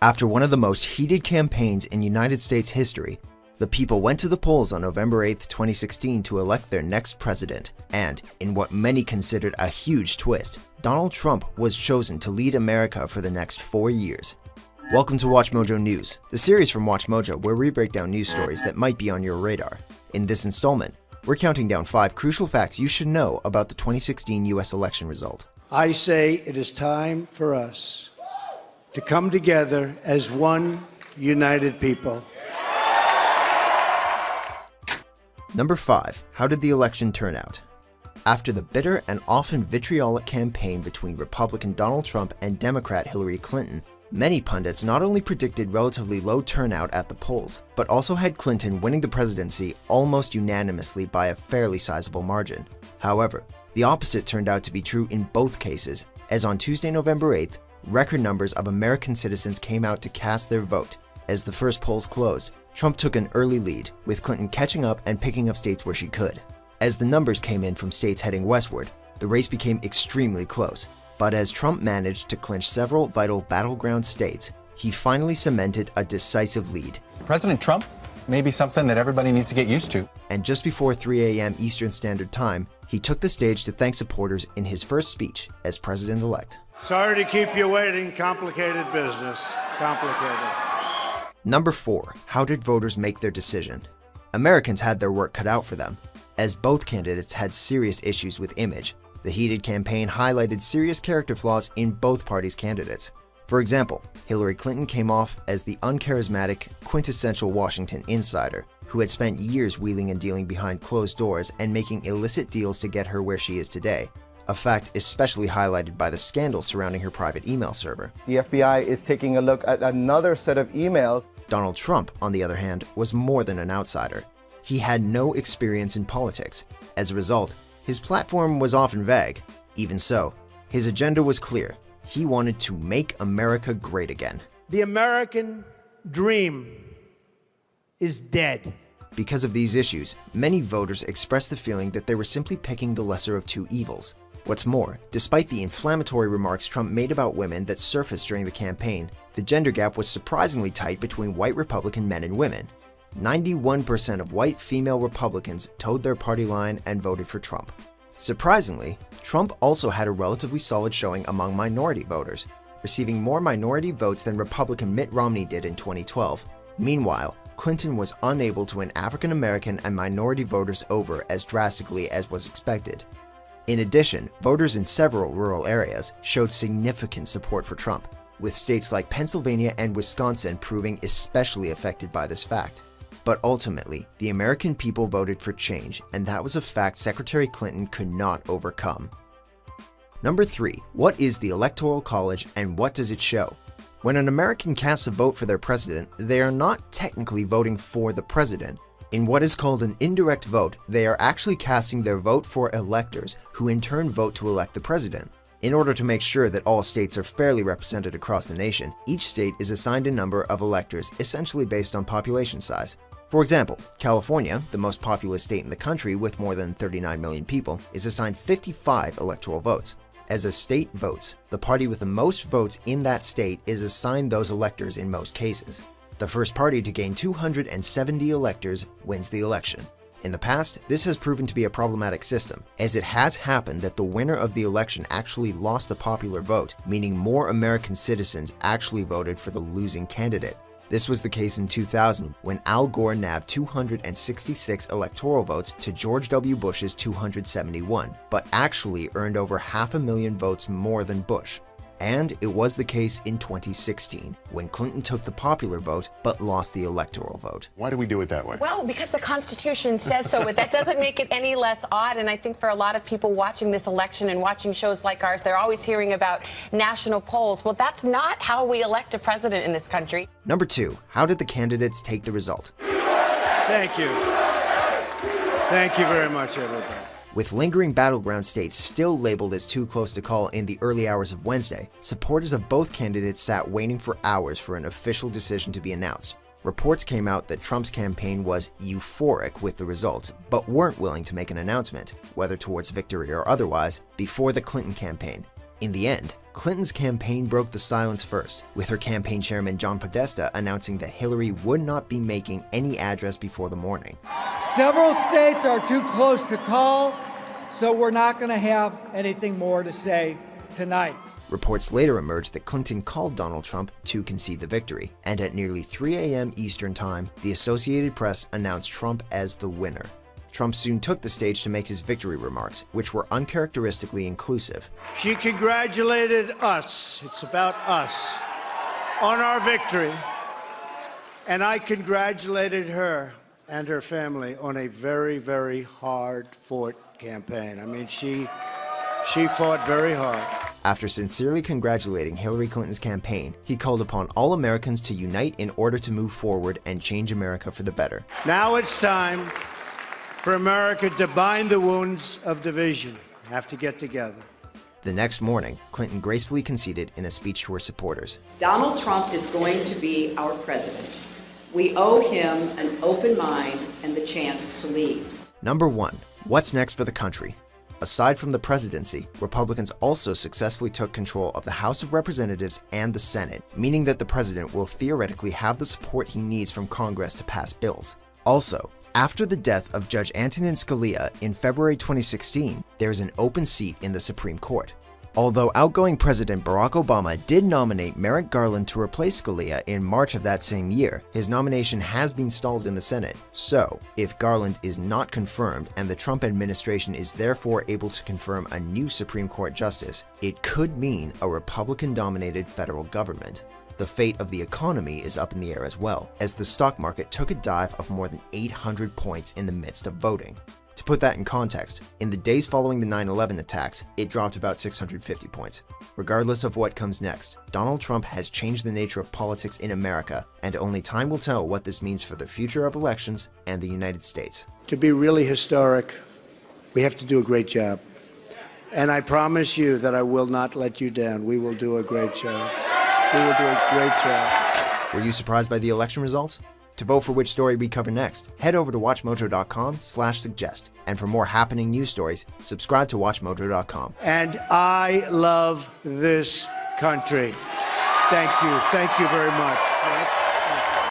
After one of the most heated campaigns in United States history, the people went to the polls on November 8, 2016 to elect their next president, and, in what many considered a huge twist, Donald Trump was chosen to lead America for the next 4 years. Welcome to WatchMojo News, the series from WatchMojo where we break down news stories that might be on your radar. In this installment, we're counting down 5 crucial facts you should know about the 2016 US election result. I say it is time for us to come together as one united people. Number 5. How did the election turn out? After the bitter and often vitriolic campaign between Republican Donald Trump and Democrat Hillary Clinton, many pundits not only predicted relatively low turnout at the polls, but also had Clinton winning the presidency almost unanimously by a fairly sizable margin. However, the opposite turned out to be true in both cases, as on Tuesday, November 8th, record numbers of American citizens came out to cast their vote. As the first polls closed, Trump took an early lead, with Clinton catching up and picking up states where she could. As the numbers came in from states heading westward, the race became extremely close. But as Trump managed to clinch several vital battleground states, he finally cemented a decisive lead. President Trump may be something that everybody needs to get used to. And just before 3 a.m. Eastern Standard Time, he took the stage to thank supporters in his first speech as president-elect. Sorry to keep you waiting. Complicated business. Complicated. Number 4. How did voters make their decision? Americans had their work cut out for them, as both candidates had serious issues with image. The heated campaign highlighted serious character flaws in both parties' candidates. For example, Hillary Clinton came off as the uncharismatic, quintessential Washington insider who had spent years wheeling and dealing behind closed doors and making illicit deals to get her where she is today, a fact especially highlighted by the scandal surrounding her private email server. The FBI is taking a look at another set of emails. Donald Trump, on the other hand, was more than an outsider. He had no experience in politics. As a result, his platform was often vague. Even so, his agenda was clear. He wanted to make America great again. The American dream is dead. Because of these issues, many voters expressed the feeling that they were simply picking the lesser of two evils. What's more, despite the inflammatory remarks Trump made about women that surfaced during the campaign, the gender gap was surprisingly tight between white Republican men and women. 91% of white female Republicans toed their party line and voted for Trump. Surprisingly, Trump also had a relatively solid showing among minority voters, receiving more minority votes than Republican Mitt Romney did in 2012. Meanwhile, Clinton was unable to win African American and minority voters over as drastically as was expected. In addition, voters in several rural areas showed significant support for Trump, with states like Pennsylvania and Wisconsin proving especially affected by this fact. But ultimately, the American people voted for change, and that was a fact Secretary Clinton could not overcome. Number 3. What is the Electoral College and what does it show? When an American casts a vote for their president, they are not technically voting for the president. In what is called an indirect vote, they are actually casting their vote for electors, who in turn vote to elect the president. In order to make sure that all states are fairly represented across the nation, each state is assigned a number of electors essentially based on population size. For example, California, the most populous state in the country with more than 39 million people, is assigned 55 electoral votes. As a state votes, the party with the most votes in that state is assigned those electors in most cases. The first party to gain 270 electors wins the election. In the past, this has proven to be a problematic system, as it has happened that the winner of the election actually lost the popular vote, meaning more American citizens actually voted for the losing candidate. This was the case in 2000, when Al Gore nabbed 266 electoral votes to George W. Bush's 271, but actually earned over 500,000 votes more than Bush. And it was the case in 2016, when Clinton took the popular vote but lost the electoral vote. Why do we do it that way? Well, because the Constitution says so, but that doesn't make it any less odd. And I think for a lot of people watching this election and watching shows like ours, they're always hearing about national polls. Well, that's not how we elect a president in this country. Number 2. How did the candidates take the result? Thank you. Thank you very much, everybody. With lingering battleground states still labeled as too close to call in the early hours of Wednesday, supporters of both candidates sat waiting for hours for an official decision to be announced. Reports came out that Trump's campaign was euphoric with the results, but weren't willing to make an announcement, whether towards victory or otherwise, before the Clinton campaign. In the end, Clinton's campaign broke the silence first, with her campaign chairman John Podesta announcing that Hillary would not be making any address before the morning. Several states are too close to call, so we're not going to have anything more to say tonight. Reports later emerged that Clinton called Donald Trump to concede the victory, and at nearly 3 a.m. Eastern Time, the Associated Press announced Trump as the winner. Trump soon took the stage to make his victory remarks, which were uncharacteristically inclusive. She congratulated us, it's about us, on our victory. And I congratulated her and her family on a very, very hard-fought campaign. I mean, she fought very hard. After sincerely congratulating Hillary Clinton's campaign, he called upon all Americans to unite in order to move forward and change America for the better. Now it's time for America to bind the wounds of division. Have to get together. The next morning, Clinton gracefully conceded in a speech to her supporters. Donald Trump is going to be our president. We owe him an open mind and the chance to lead. Number 1. What's next for the country? Aside from the presidency, Republicans also successfully took control of the House of Representatives and the Senate, meaning that the president will theoretically have the support he needs from Congress to pass bills. Also, after the death of Judge Antonin Scalia in February 2016, there is an open seat in the Supreme Court. Although outgoing President Barack Obama did nominate Merrick Garland to replace Scalia in March of that same year, his nomination has been stalled in the Senate. So, if Garland is not confirmed and the Trump administration is therefore able to confirm a new Supreme Court justice, it could mean a Republican-dominated federal government. The fate of the economy is up in the air as well, as the stock market took a dive of more than 800 points in the midst of voting. To put that in context, in the days following the 9/11 attacks, it dropped about 650 points. Regardless of what comes next, Donald Trump has changed the nature of politics in America, and only time will tell what this means for the future of elections and the United States. To be really historic, we have to do a great job. And I promise you that I will not let you down. We will do a great job. We will do a great job. Were you surprised by the election results? To vote for which story we cover next, head over to watchmojo.com/suggest. And for more happening news stories, subscribe to watchmojo.com. And I love this country. Thank you. Thank you very much.